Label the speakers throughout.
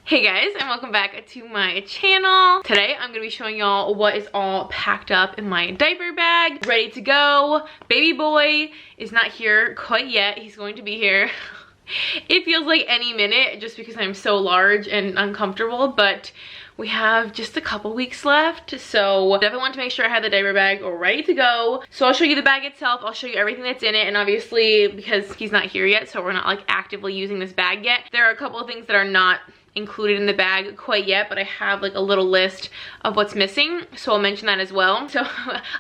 Speaker 1: Hey guys, and welcome back to my channel. Today I'm gonna be showing y'all what is all packed up in my diaper bag, ready to go. Baby boy is not here quite yet. He's going to be here. It feels like any minute just because I'm so large and uncomfortable, but we have just a couple weeks left, so definitely want to make sure I have the diaper bag ready to go. So I'll show you the bag itself, I'll show you everything that's in it, and obviously because he's not here yet, so we're not like actively using this bag yet, there are a couple of things that are not included in the bag quite yet, but I have like a little list of what's missing, so I'll mention that as well. So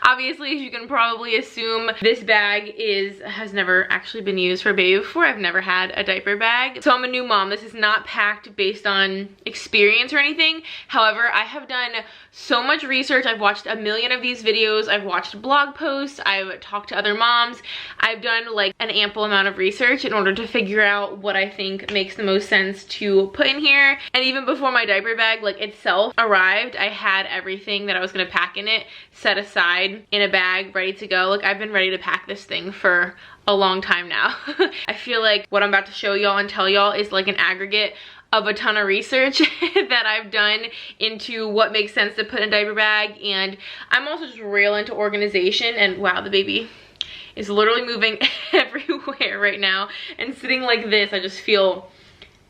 Speaker 1: obviously, as you can probably assume, this bag has never actually been used for a baby before. I've never had a diaper bag, so I'm a new mom. This is not packed based on experience or anything. However, I have done so much research. I've watched a million of these videos, I've watched blog posts, I've talked to other moms, I've done like an ample amount of research in order to figure out what I think makes the most sense to put in here. And even before my diaper bag like itself arrived, I had everything that I was gonna pack in it set aside in a bag ready to go. Like, I've been ready to pack this thing for a long time now. I feel like what I'm about to show y'all and tell y'all is like an aggregate of a ton of research that I've done into what makes sense to put in a diaper bag. And I'm also just real into organization, and wow, the baby is literally moving everywhere right now and sitting like this. I just feel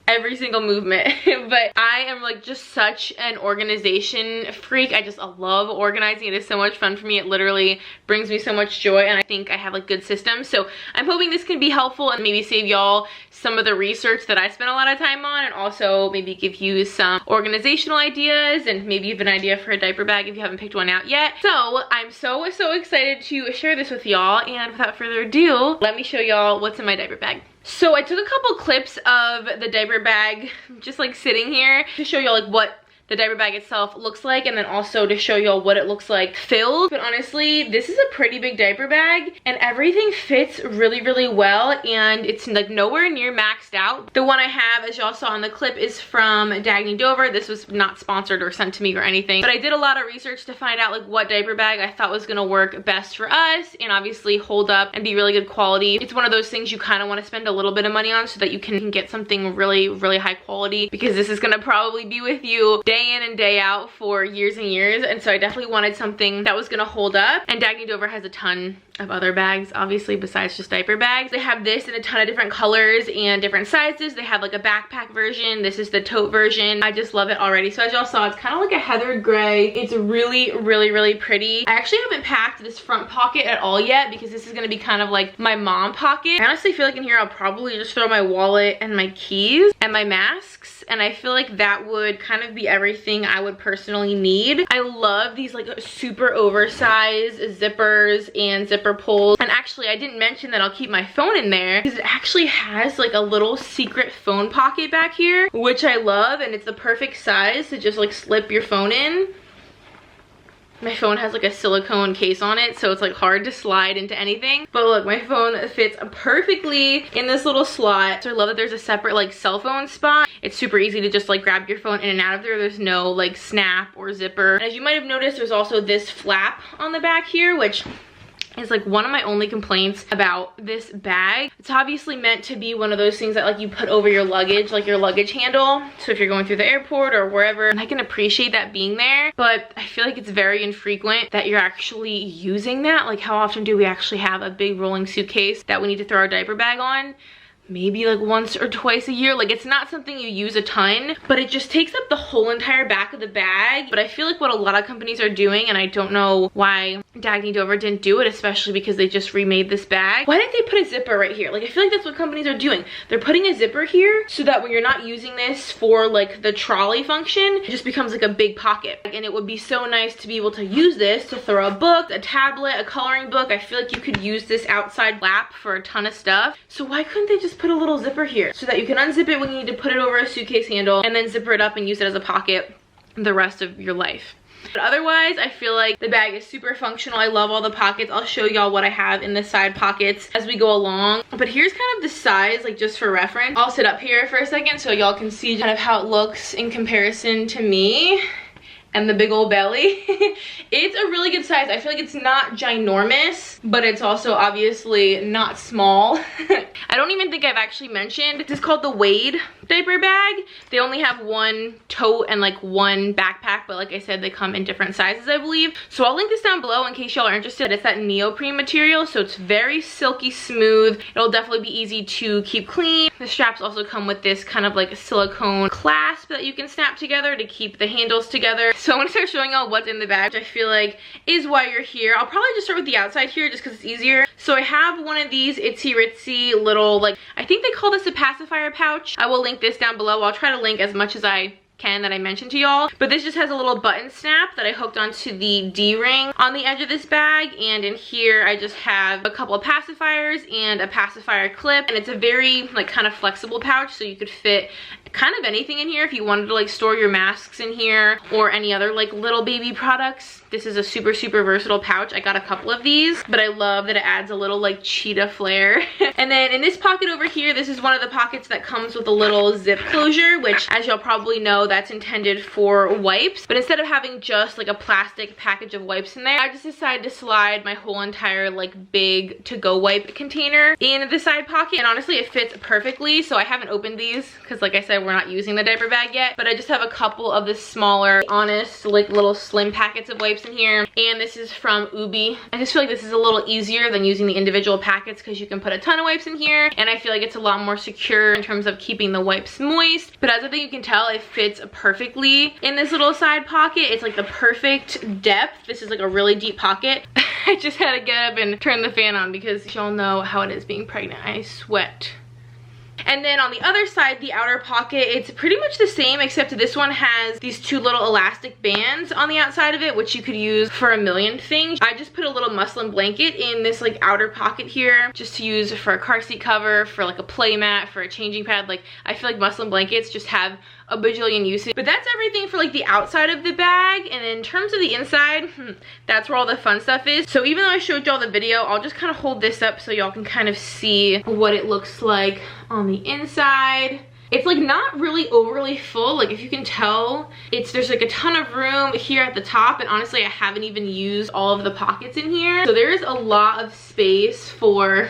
Speaker 1: every single movement. But I am like just such an organization freak. I love organizing. It is so much fun for me. It literally brings me so much joy, and I think I have like good systems. So I'm hoping this can be helpful and maybe save y'all some of the research that I spent a lot of time on, and also maybe give you some organizational ideas and maybe even an idea for a diaper bag if you haven't picked one out yet. So I'm so excited to share this with y'all, and without further ado, let me show y'all what's in my diaper bag. So I took a couple clips of the diaper bag just like sitting here to show y'all like what the diaper bag itself looks like, and then also to show y'all what it looks like filled. But honestly, this is a pretty big diaper bag and everything fits really well, and it's like nowhere near maxed out. The one I have, as y'all saw in the clip, is from Dagne Dover. This was not sponsored or sent to me or anything, but I did a lot of research to find out like what diaper bag I thought was gonna work best for us and obviously hold up and be really good quality. It's one of those things you kind of want to spend a little bit of money on so that you can get something really high quality, because this is gonna probably be with you day in and day out for years and years, and so I definitely wanted something that was gonna hold up. And Dagne Dover has a ton of other bags, obviously, besides just diaper bags. They have this in a ton of different colors and different sizes. They have like a backpack version. This is the tote version. I just love it already. So as y'all saw, it's kind of like a heathered gray. It's really pretty. I actually haven't packed this front pocket at all yet, because this is gonna be kind of like my mom pocket. I honestly feel like in here I'll probably just throw my wallet and my keys and my masks, and I feel like that would kind of be everything I would personally need. I love these like super oversized zippers and zipper pulls, and actually I didn't mention that I'll keep my phone in there, because it actually has like a little secret phone pocket back here, which I love, and it's the perfect size to just like slip your phone in. My phone has like a silicone case on it, so it's like hard to slide into anything. But look, my phone fits perfectly in this little slot. So I love that there's a separate like cell phone spot. It's super easy to just like grab your phone in and out of there. There's no like snap or zipper. And as you might have noticed, there's also this flap on the back here, which is like one of my only complaints about this bag. It's obviously meant to be one of those things that like you put over your luggage, like your luggage handle. So if you're going through the airport or wherever, and I can appreciate that being there, but I feel like it's very infrequent that you're actually using that. Like, how often do we actually have a big rolling suitcase that we need to throw our diaper bag on? Maybe like once or twice a year. Like, it's not something you use a ton, but it just takes up the whole entire back of the bag. But I feel like what a lot of companies are doing, and I don't know why Dagne Dover didn't do it, especially because they just remade this bag. Why didn't they put a zipper right here? Like, I feel like that's what companies are doing. They're putting a zipper here so that when you're not using this for like the trolley function, it just becomes like a big pocket. And it would be so nice to be able to use this to throw a book, a tablet, a coloring book. I feel like you could use this outside lap for a ton of stuff. So why couldn't they just put a little zipper here so that you can unzip it when you need to put it over a suitcase handle, and then zipper it up and use it as a pocket the rest of your life? But otherwise, I feel like the bag is super functional. I love all the pockets. I'll show y'all what I have in the side pockets as we go along. But here's kind of the size, like just for reference. I'll sit up here for a second so y'all can see kind of how it looks in comparison to me. and the big old belly. It's a really good size. I feel like it's not ginormous, but it's also obviously not small. I don't even think I've actually mentioned, this is called the Wade diaper bag. They only have one tote and like one backpack, but like I said, they come in different sizes, I believe. So I'll link this down below in case y'all are interested. It's that neoprene material, so it's very silky smooth. It'll definitely be easy to keep clean. The straps also come with this kind of like silicone clasp that you can snap together to keep the handles together. So I'm gonna start showing y'all what's in the bag, which I feel like is why you're here. I'll probably just start with the outside here just because it's easier. So I have one of these itsy ritsy little, like, I think they call this a pacifier pouch. I will link this down below. I'll try to link as much as I can that I mentioned to y'all, but this just has a little button snap that I hooked onto the D-ring on the edge of this bag, and in here I just have a couple of pacifiers and a pacifier clip, and it's a very like kind of flexible pouch, so you could fit kind of anything in here. If you wanted to like store your masks in here or any other like little baby products, this is a super versatile pouch. I got a couple of these, but I love that it adds a little like cheetah flair. And then in this pocket over here, this is one of the pockets that comes with a little zip closure, which as y'all probably know, that's intended for wipes. But instead of having just like a plastic package of wipes in there, I just decided to slide my whole entire like big to-go wipe container in the side pocket. And honestly, it fits perfectly. So I haven't opened these because like I said, we're not using the diaper bag yet, but I just have a couple of the smaller, honest, like little slim packets of wipes in here. And this is from Ubi. I just feel like this is a little easier than using the individual packets because you can put a ton of wipes in here, and I feel like it's a lot more secure in terms of keeping the wipes moist. But as I think you can tell, it fits perfectly in this little side pocket. It's like the perfect depth. This is like a really deep pocket. I just had to get up and turn the fan on because y'all know how it is being pregnant. I sweat. And then on the other side, the outer pocket, it's pretty much the same, except this one has these two little elastic bands on the outside of it, which you could use for a million things. I just put a little muslin blanket in this like outer pocket here, just to use for a car seat cover, for like a play mat, for a changing pad. Like, I feel like muslin blankets just have a bajillion uses. But that's everything for like the outside of the bag. And in terms of the inside, that's where all the fun stuff is. So even though I showed y'all the video, I'll just kind of hold this up so y'all can kind of see what it looks like on the inside. It's like not really overly full. Like if you can tell, there's like a ton of room here at the top, and honestly I haven't even used all of the pockets in here. So there's a lot of space for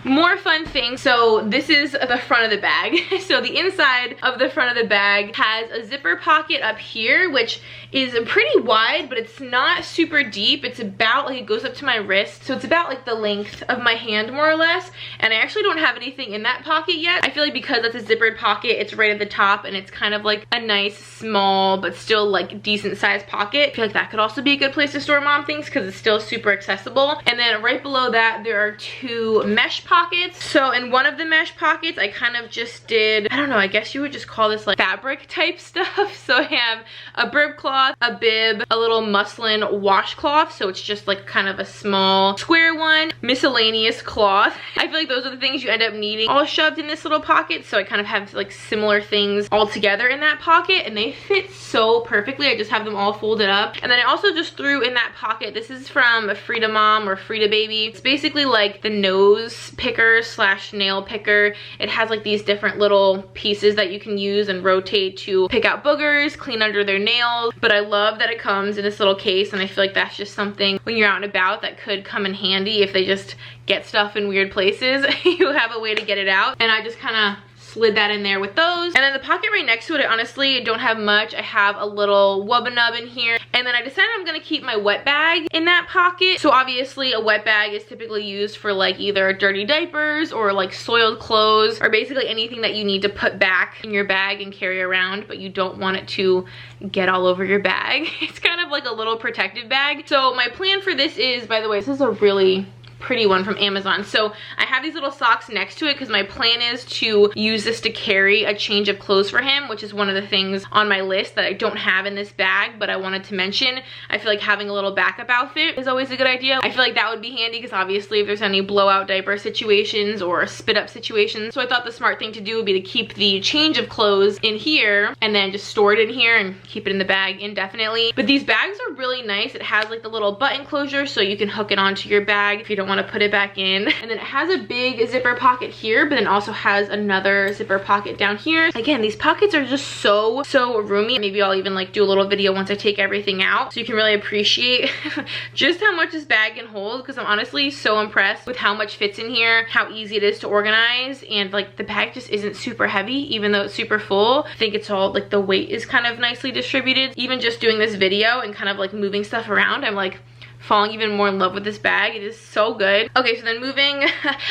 Speaker 1: more fun things. So this is the front of the bag. So the inside of the front of the bag has a zipper pocket up here, which is pretty wide, but it's not super deep. It's about like, it goes up to my wrist. So it's about like the length of my hand more or less. And I actually don't have anything in that pocket yet. I feel like because that's a zippered pocket, it's right at the top, and it's kind of like a nice small but still like decent sized pocket. I feel like that could also be a good place to store mom things because it's still super accessible. And then right below that there are two mesh pockets. So in one of the mesh pockets I kind of just did, I don't know, I guess you would just call this like fabric type stuff. So I have a burp cloth, a bib, a little muslin washcloth, so it's just like kind of a small square one, miscellaneous cloth. I feel like those are the things you end up needing all shoved in this little pocket. So I kind of have like similar things all together in that pocket, and they fit so perfectly. I just have them all folded up. And then I also just threw in that pocket, this is from Frida Mom or Frida Baby. It's basically like the nose picker slash nail picker. It has like these different little pieces that you can use and rotate to pick out boogers, clean under their nails. But I love that it comes in this little case, and I feel like that's just something when you're out and about that could come in handy if they just get stuff in weird places. You have a way to get it out, and I just kind of slid that in there with those. And then the pocket right next to it, I honestly don't have much. I have a little wubba nub in here, and then I decided I'm gonna keep my wet bag in that pocket. So obviously a wet bag is typically used for like either dirty diapers or like soiled clothes, or basically anything that you need to put back in your bag and carry around, but you don't want it to get all over your bag. It's kind of like a little protective bag. So my plan for this is, by the way, this is a really pretty one from Amazon. So I have these little socks next to it because my plan is to use this to carry a change of clothes for him, which is one of the things on my list that I don't have in this bag, but I wanted to mention. I feel like having a little backup outfit is always a good idea. I feel like that would be handy because obviously if there's any blowout diaper situations or spit up situations. So I thought the smart thing to do would be to keep the change of clothes in here and then just store it in here and keep it in the bag indefinitely. But these bags are really nice. It has like the little button closure so you can hook it onto your bag if you don't don't want to put it back in. And then it has a big zipper pocket here, but then also has another zipper pocket down here. Again, these pockets are just so roomy. Maybe I'll even like do a little video once I take everything out so you can really appreciate just how much this bag can hold, because I'm honestly so impressed with how much fits in here, how easy it is to organize, and like the bag just isn't super heavy even though it's super full. I think it's all like the weight is kind of nicely distributed. Even just doing this video and kind of like moving stuff around, I'm like falling even more in love with this bag. It is so good. Okay, so then moving,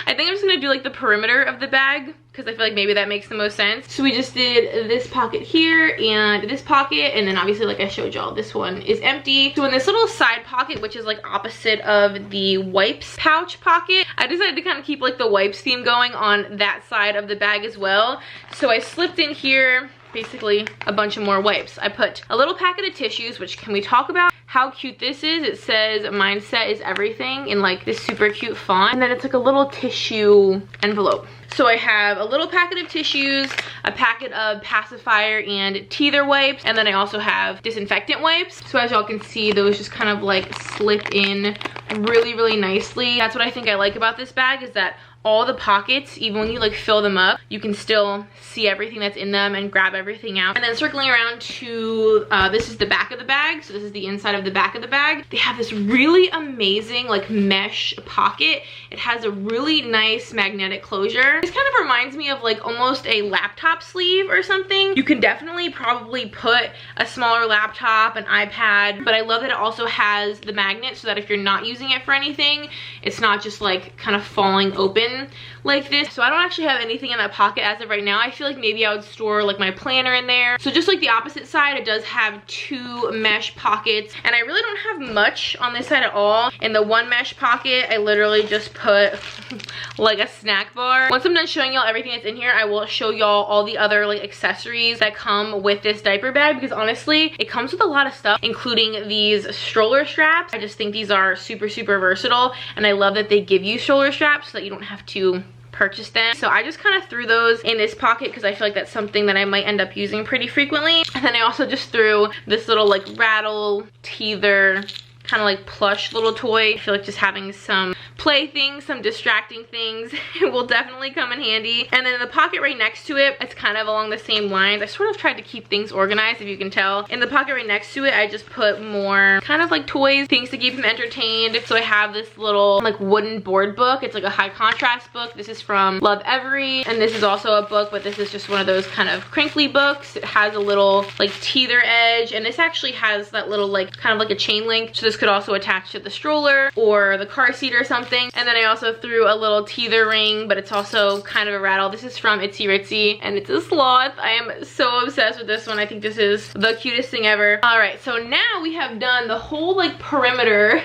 Speaker 1: I think I'm just gonna do like the perimeter of the bag because I feel like maybe that makes the most sense. So we just did this pocket here and this pocket, and then obviously like I showed y'all, this one is empty. So in this little side pocket, which is like opposite of the wipes pouch pocket, I decided to kind of keep like the wipes theme going on that side of the bag as well. So I slipped in here basically a bunch of more wipes. I put a little packet of tissues, which can we talk about how cute this is? It says mindset is everything in like this super cute font, and then it's like a little tissue envelope. So I have a little packet of tissues, a packet of pacifier and teether wipes, and then I also have disinfectant wipes. So as y'all can see, those just kind of like slip in really nicely. That's what I think I like about this bag, is that all the pockets, even when you like fill them up, you can still see everything that's in them and grab everything out. And then circling around to, this is the back of the bag. So this is the inside of the back of the bag. They have this really amazing like mesh pocket. It has a really nice magnetic closure. This kind of reminds me of like almost a laptop sleeve or something. You can definitely probably put a smaller laptop, an iPad, but I love that it also has the magnet so that if you're not using it for anything, it's not just like kind of falling open like this. So I don't actually have anything in that pocket as of right now. I feel like maybe I would store like my planner in there. So just like the opposite side, it does have two mesh pockets, and I really don't have much on this side at all. In the one mesh pocket, I literally just put like a snack bar. Once I'm done showing y'all everything that's in here, I will show y'all all the other like accessories that come with this diaper bag, because honestly, it comes with a lot of stuff, including these stroller straps. I just think these are super versatile, and I love that they give you stroller straps so that you don't have to purchase them. So I just kind of threw those in this pocket because I feel like that's something that I might end up using pretty frequently. And then I also just threw this little like rattle teether kind of like plush little toy. I feel like just having some play things, some distracting things will definitely come in handy. And then the pocket right next to it, it's kind of along the same lines. I sort of tried to keep things organized, if you can tell. In the pocket right next to it, I just put more kind of like toys, things to keep him entertained. So I have this little like wooden board book. It's like a high contrast book. This is from Love Every, and this is also a book, but this is just one of those kind of crinkly books. It has a little like teether edge, and this actually has that little like kind of like a chain link. So this could also attach to the stroller or the car seat or something. And then I also threw a little teether ring, but it's also kind of a rattle. This is from Itsy Ritsy, and it's a sloth. I am so obsessed with this one. I think this is the cutest thing ever. All right, so now we have done the whole like perimeter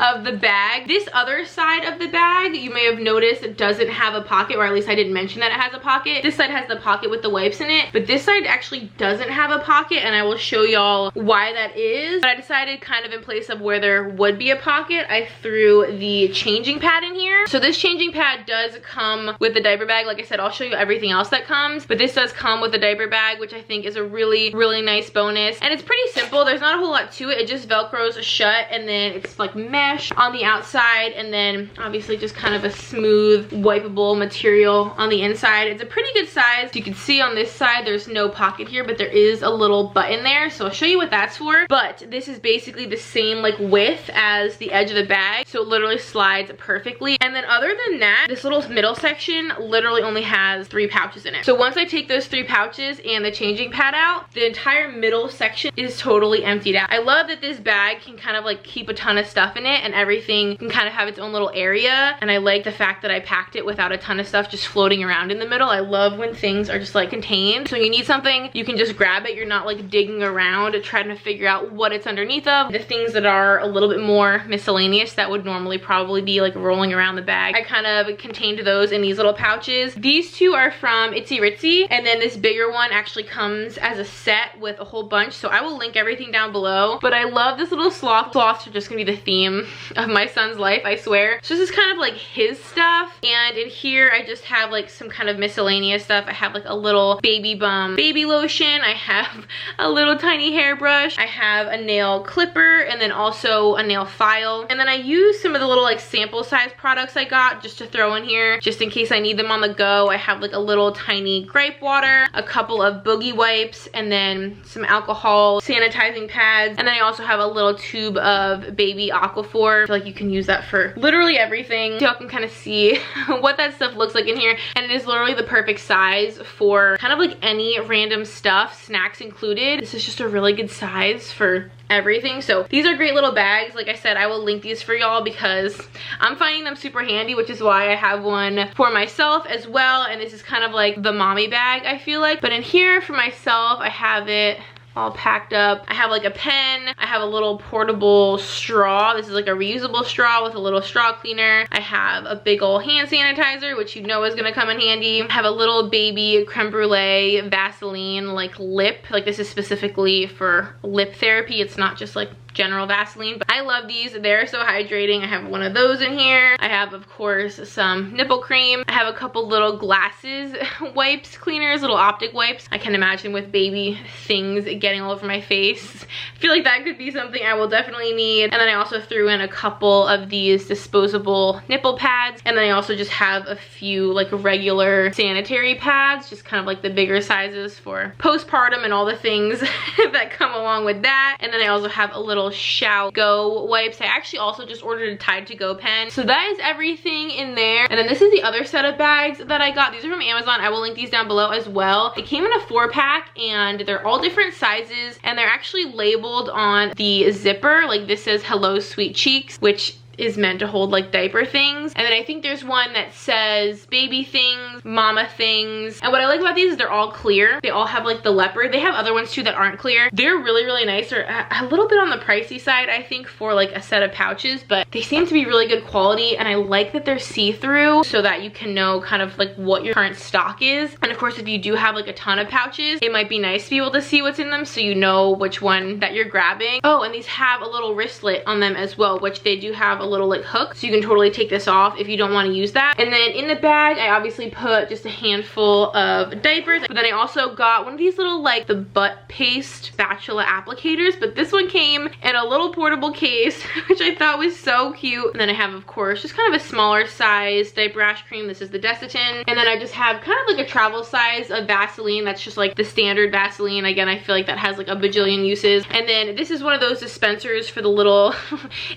Speaker 1: of the bag. This other side of the bag, you may have noticed, it doesn't have a pocket, or at least I didn't mention that it has a pocket. This side has the pocket with the wipes in it, but this side actually doesn't have a pocket, and I will show y'all why that is. But I decided kind of in place of where there would be a pocket, I threw the changing pad in here. So this changing pad does come with the diaper bag. Like I said, I'll show you everything else that comes, but this does come with the diaper bag, which I think is a really nice bonus. And it's pretty simple. There's not a whole lot to it. It just velcros shut, and then it's like mesh on the outside, and then obviously just kind of a smooth wipeable material on the inside. It's a pretty good size. You can see on this side there's no pocket here, but there is a little button there, so I'll show you what that's for. But this is basically the same like width as the edge of the bag, so it literally slides perfectly. And then other than that, this little middle section literally only has 3 pouches in it. So once I take those 3 pouches and the changing pad out, the entire middle section is totally emptied out. I love that this bag can kind of like keep a ton of stuff in it, and everything can kind of have its own little area. And I like the fact that I packed it without a ton of stuff just floating around in the middle. I love when things are just like contained. So when you need something, you can just grab it. You're not like digging around trying to figure out what it's underneath of. The things that are a little bit more miscellaneous that would normally probably be like rolling around the bag, I kind of contained those in these little pouches. These 2 are from Itsy Ritsy, and then this bigger one actually comes as a set with a whole bunch, so I will link everything down below. But I love this little sloth. Sloths are just gonna be the theme of my son's life, I swear. So this is kind of like his stuff, and in here I just have like some kind of miscellaneous stuff. I have like a little baby bum baby lotion, I have a little tiny hairbrush, I have a nail clipper, and then also also a nail file. And then I used some of the little like sample size products I got just to throw in here, just in case I need them on the go. I have like a little tiny gripe water, a couple of boogie wipes, and then some alcohol sanitizing pads. And then I also have a little tube of baby Aquaphor. I feel like you can use that for literally everything. So y'all can kind of see what that stuff looks like in here. And it is literally the perfect size for kind of like any random stuff, snacks included. This is just a really good size for everything. So these are great little bags. Like I said, I will link these for y'all because I'm finding them super handy, which is why I have one for myself as well. And this is kind of like the mommy bag, I feel like. But in here for myself, I have it all packed up. I have like a pen. I have a little portable straw. This is like a reusable straw with a little straw cleaner. I have a big old hand sanitizer, which you know is gonna come in handy. I have a little baby creme brulee Vaseline like lip. Like this is specifically for lip therapy. It's not just like general Vaseline, but I love these. They're so hydrating. I have one of those in here. I have, of course, some nipple cream. I have a couple little glasses wipes cleaners, little optic wipes. I can imagine with baby things getting all over my face. I feel like that could be something I will definitely need. And then I also threw in a couple of these disposable nipple pads. And then I also just have a few like regular sanitary pads, just kind of like the bigger sizes for postpartum and all the things that come along with that. And then I also have a little Shout Go wipes. I actually also just ordered a Tide to Go pen. So that is everything in there. And then this is the other set of bags that I got. These are from Amazon. I will link these down below as well. It came in a 4-pack and they're all different sizes and they're actually labeled on the zipper. Like this says Hello Sweet Cheeks, which is meant to hold like diaper things. And then I think there's one that says baby things, mama things. And what I like about these is they're all clear. They all have like the leopard. They have other ones too that aren't clear. They're really, really nice. They're a little bit on the pricey side, I think, for like a set of pouches, but they seem to be really good quality. And I like that they're see-through so that you can know kind of like what your current stock is. And of course, if you do have like a ton of pouches, it might be nice to be able to see what's in them so you know which one that you're grabbing. Oh, and these have a little wristlet on them as well, which they do have a little like hook, so you can totally take this off if you don't want to use that. And then in the bag I obviously put just a handful of diapers, but then I also got one of these little like the butt paste spatula applicators, but this one came in a little portable case which I thought was so cute. And then I have, of course, just kind of a smaller size diaper rash cream. This is the Desitin. And then I just have kind of like a travel size of Vaseline. That's just like the standard Vaseline. Again, I feel like that has like a bajillion uses. And then this is one of those dispensers for the little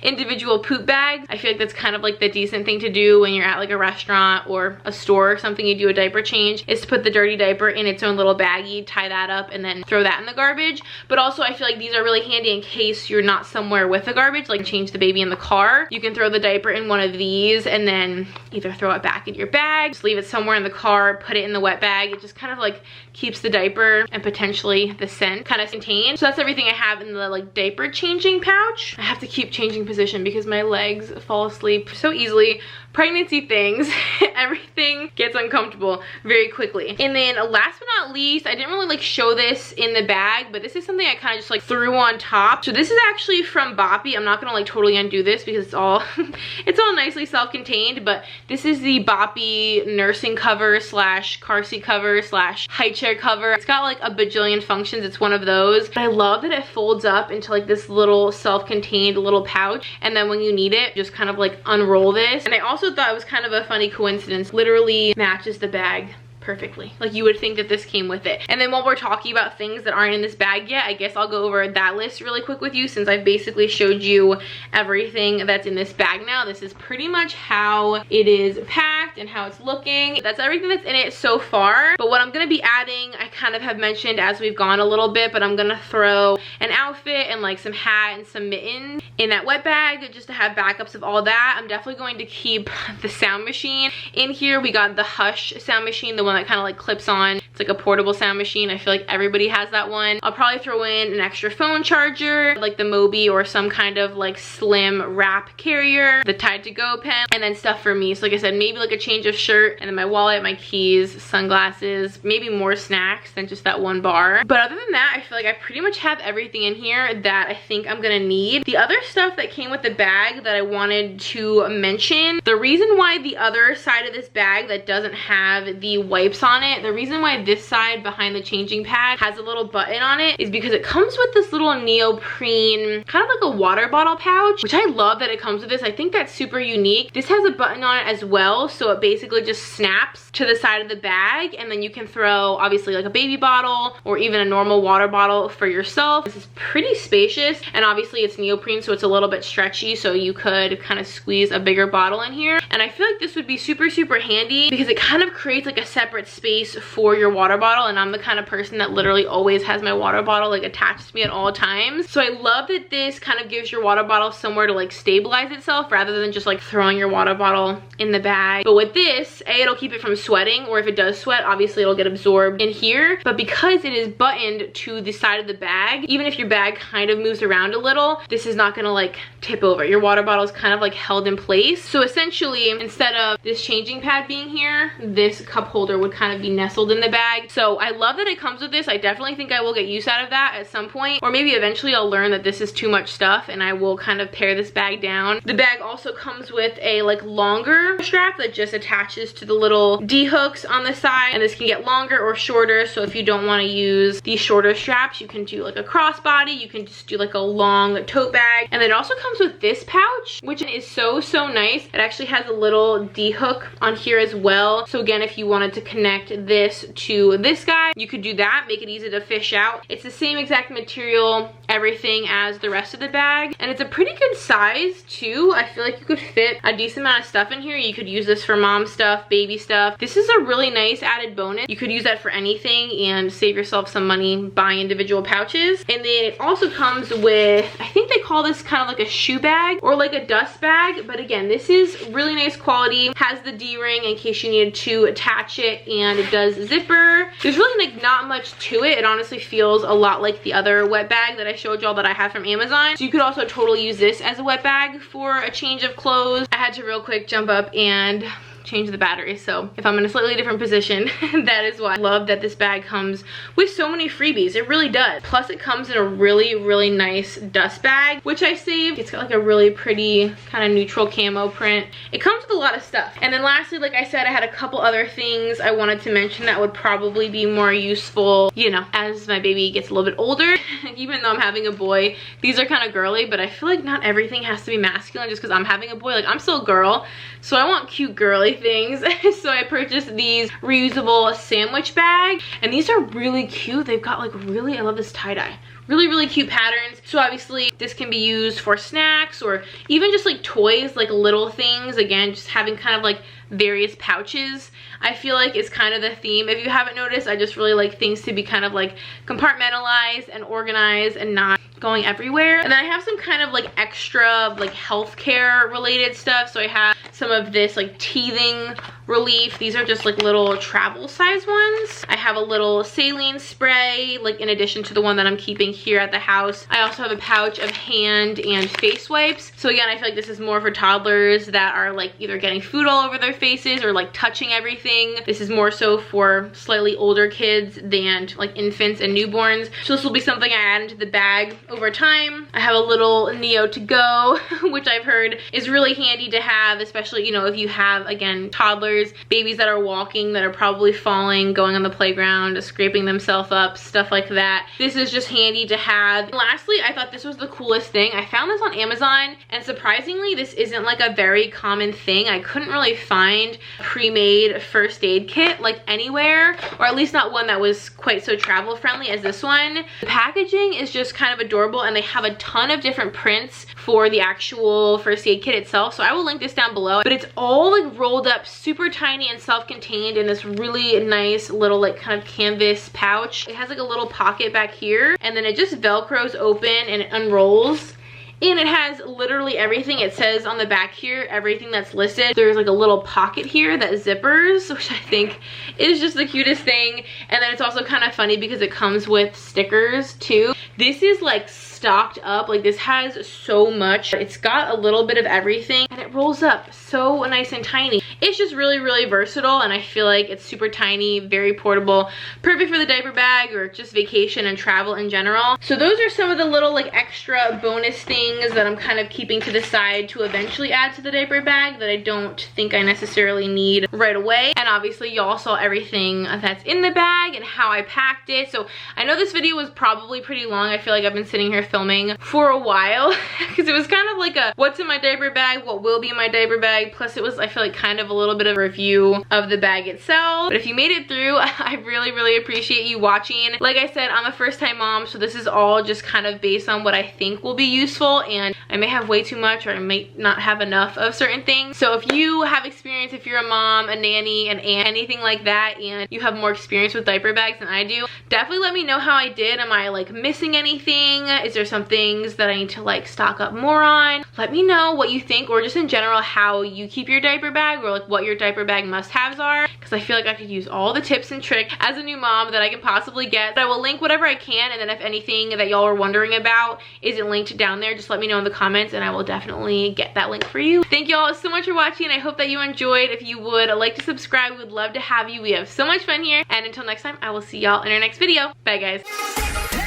Speaker 1: individual poop bags. I feel like that's kind of like the decent thing to do when you're at like a restaurant or a store or something, you do a diaper change, is to put the dirty diaper in its own little baggie, tie that up, and then throw that in the garbage. But also I feel like these are really handy in case you're not somewhere with the garbage, like change the baby in the car. You can throw the diaper in one of these and then either throw it back in your bag, just leave it somewhere in the car, put it in the wet bag. It just kind of like keeps the diaper and potentially the scent kind of contained. So that's everything I have in the like diaper changing pouch. I have to keep changing position because my legs fall asleep so easily. Pregnancy things, everything gets uncomfortable very quickly. And then last but not least, I didn't really like show this in the bag, but this is something I kind of just like threw on top. So this is actually from Boppy. I'm not gonna like totally undo this because it's all it's all nicely self-contained, but this is the Boppy nursing cover slash car seat cover slash high chair cover. It's got like a bajillion functions. It's one of those. But I love that it folds up into like this little self-contained little pouch, and then when you need it, just kind of like unroll this. And I also thought it was kind of a funny coincidence. Literally matches the bag perfectly. Like you would think that this came with it. And then while we're talking about things that aren't in this bag yet, I guess I'll go over that list really quick with you since I've basically showed you everything that's in this bag now. This is pretty much how it is packed and how it's looking. That's everything that's in it so far. But what I'm gonna be adding, I kind of have mentioned as we've gone a little bit, but I'm gonna throw an outfit and like some hat and some mittens in that wet bag just to have backups of all that. I'm definitely going to keep the sound machine in here. We got the Hush sound machine, the one that kind of like clips on. It's like a portable sound machine. I feel like everybody has that one. I'll probably throw in an extra phone charger, like the Mobi or some kind of like slim wrap carrier, the Tide to Go pen, and then stuff for me. So like I said, maybe like a change of shirt, and then my wallet, my keys, sunglasses, maybe more snacks than just that one bar. But other than that, I feel like I pretty much have everything in here that I think I'm gonna need. The other stuff that came with the bag that I wanted to mention, the reason why the other side of this bag that doesn't have the wipes on it, the reason why this side behind the changing pad has a little button on it is because it comes with this little neoprene, kind of like a water bottle pouch, which I love that it comes with this. I think that's super unique. This has a button on it as well, so it basically just snaps to the side of the bag, and then you can throw obviously like a baby bottle or even a normal water bottle for yourself. This is pretty spacious, and obviously it's neoprene, so it's a little bit stretchy, so you could kind of squeeze a bigger bottle in here. And I feel like this would be super handy because it kind of creates like a separate space for your water bottle, and I'm the kind of person that literally always has my water bottle like attached to me at all times. So I love that this kind of gives your water bottle somewhere to like stabilize itself rather than just like throwing your water bottle in the bag. But with this, it'll keep it from sweating, or if it does sweat, obviously it'll get absorbed in here. But because it is buttoned to the side of the bag, even if your bag kind of moves around a little, this is not gonna like tip over. Your water bottle is kind of like held in place. So essentially, instead of this changing pad being here, this cup holder would kind of be nestled in the bag. So I love that it comes with this. I definitely think I will get use out of that at some point, or maybe eventually I'll learn that this is too much stuff and I will kind of pare this bag down. The bag also comes with a like longer strap that just attaches to the little D hooks on the side, and this can get longer or shorter. So if you don't want to use these shorter straps, you can do like a crossbody, you can just do like a long tote bag. And then it also comes with this pouch, which is so nice. It actually has a little D hook on here as well. So again, if you wanted to connect this to this guy, you could do that, make it easy to fish out. It's the same exact material, everything as the rest of the bag, and it's a pretty good size too. I feel like you could fit a decent amount of stuff in here. You could use this for mom stuff, baby stuff. This is a really nice added bonus. You could use that for anything and save yourself some money buying individual pouches. And then it also comes with, I think they call this kind of like a shoe bag or like a dust bag, but again, this is really nice quality. Has the D-ring in case you needed to attach it, and it does zipper. There's really like not much to it. It honestly feels a lot like the other wet bag that I showed y'all that I have from Amazon. So you could also totally use this as a wet bag for a change of clothes. I had to real quick jump up and change the battery, so if I'm in a slightly different position, that is why. I love that this bag comes with so many freebies. It really does. Plus it comes in a really nice dust bag, which I saved. It's got like a really pretty kind of neutral camo print. It comes with a lot of stuff. And then lastly, like I said, I had a couple other things I wanted to mention that would probably be more useful, you know, as my baby gets a little bit older. Even though I'm having a boy, these are kind of girly, but I feel like not everything has to be masculine just because I'm having a boy. Like, I'm still a girl, so I want cute girly things. So I purchased these reusable sandwich bag, and these are really cute. They've got like I love this tie-dye. Really cute patterns. So obviously this can be used for snacks or even just like toys, like little things. Again, just having kind of like various pouches, I feel like is kind of the theme. If you haven't noticed, I just really like things to be kind of like compartmentalized and organized and not going everywhere. And then I have some kind of like extra like healthcare related stuff. So I have some of this like teething relief. These are just like little travel size ones. I have a little saline spray, like in addition to the one that I'm keeping here at the house. I also have a pouch of hand and face wipes. So again, I feel like this is more for toddlers that are like either getting food all over their faces or like touching everything. This is more so for slightly older kids than like infants and newborns. So this will be something I add into the bag over time. I have a little Neo to go, which I've heard is really handy to have, especially, you know, if you have, again, toddlers, babies that are walking, that are probably falling, going on the playground, scraping themselves up, stuff like that. This is just handy to have. And lastly, I thought this was the coolest thing. I found this on Amazon, and surprisingly, this isn't like a very common thing. I couldn't really find a pre-made first aid kit like anywhere, or at least not one that was quite so travel friendly as this one. The packaging is just kind of adorable, and they have a ton of different prints for the actual first aid kit itself, so I will link this down below. But it's all like rolled up super tiny and self-contained in this really nice little like kind of canvas pouch. It has like a little pocket back here, and then it just velcros open and it unrolls. And it has literally everything. It says on the back here, everything that's listed. There's like a little pocket here that zippers, which I think is just the cutest thing. And then it's also kind of funny because it comes with stickers too. This is like stocked up. Like this has so much. It's got a little bit of everything and it rolls up so nice and tiny. It's just really, really versatile, and I feel like it's super tiny, very portable, perfect for the diaper bag or just vacation and travel in general. So those are some of the little like extra bonus things that I'm kind of keeping to the side to eventually add to the diaper bag that I don't think I necessarily need right away. And obviously y'all saw everything that's in the bag and how I packed it. So I know this video was probably pretty long. I feel like I've been sitting here filming for a while because it was kind of like a what's in my diaper bag, what will be in my diaper bag, plus it was, I feel like, kind of a little bit of a review of the bag itself. But if you made it through, I really, really appreciate you watching. Like I said, I'm a first-time mom, so this is all just kind of based on what I think will be useful, and I may have way too much or I may not have enough of certain things. So if you have experience, if you're a mom, a nanny, an aunt, anything like that, and you have more experience with diaper bags than I do, definitely let me know how I did. Am I like missing anything? Is there some things that I need to like stock up more on? Let me know what you think, or just in general how you keep your diaper bag, or like what your diaper bag must-haves are, because I feel like I could use all the tips and tricks as a new mom that I can possibly get. But I will link whatever I can, and then if anything that y'all are wondering about isn't linked down there, just let me know in the comments and I will definitely get that link for you. Thank y'all so much for watching. I hope that you enjoyed. If you would like to subscribe, we would love to have you. We have so much fun here, and until next time, I will see y'all in our next video. Bye guys.